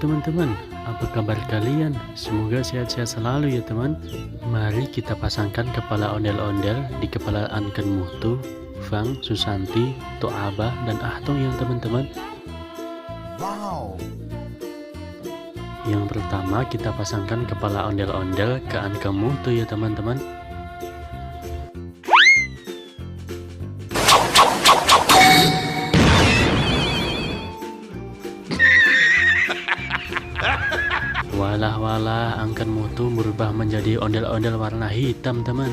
teman-teman, apa kabar kalian? Semoga sehat-sehat selalu ya teman. Mari kita pasangkan kepala ondel-ondel di kepala Anken Mutu, Fang, Susanti, Toaba, dan Ahtong ya teman-teman. Wow. Yang pertama kita pasangkan kepala ondel-ondel ke Anken Mutu ya teman-teman. Walah, Anken Mutu berubah menjadi ondel-ondel warna hitam teman.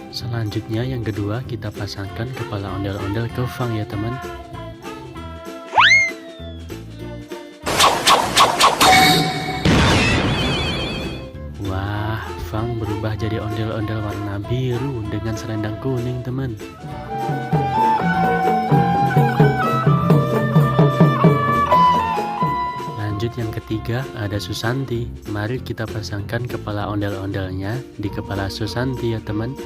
Selanjutnya yang kedua kita pasangkan kepala ondel-ondel ke Fang ya teman. Wah, Fang berubah jadi ondel-ondel warna biru dengan selendang kuning teman. Lanjut yang ketiga ada Susanti. Mari kita pasangkan kepala ondel-ondelnya di kepala Susanti ya teman.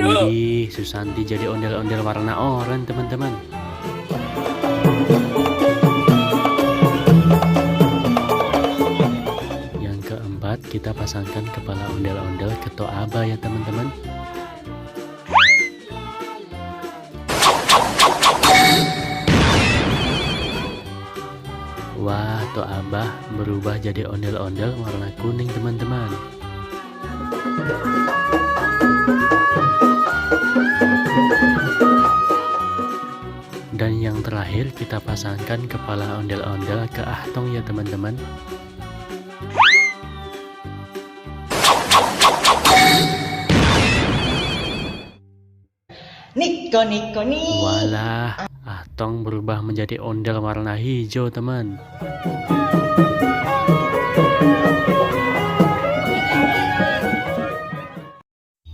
Wih, Susanti jadi ondel-ondel warna oranye teman-teman. Yang keempat kita pasangkan kepala ondel-ondel ke Toaba ya teman-teman. Wah, Toaba berubah jadi ondel-ondel warna kuning teman-teman. Dan yang terakhir kita pasangkan kepala ondel-ondel ke Ahtong ya teman-teman. Niko nih. Walah, Ahtong berubah menjadi ondel warna hijau teman.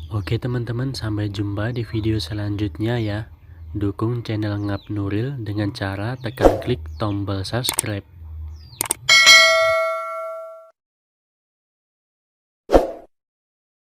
Oke teman-teman, sampai jumpa di video selanjutnya ya. Dukung channel Ngap Nuril dengan cara tekan klik tombol subscribe.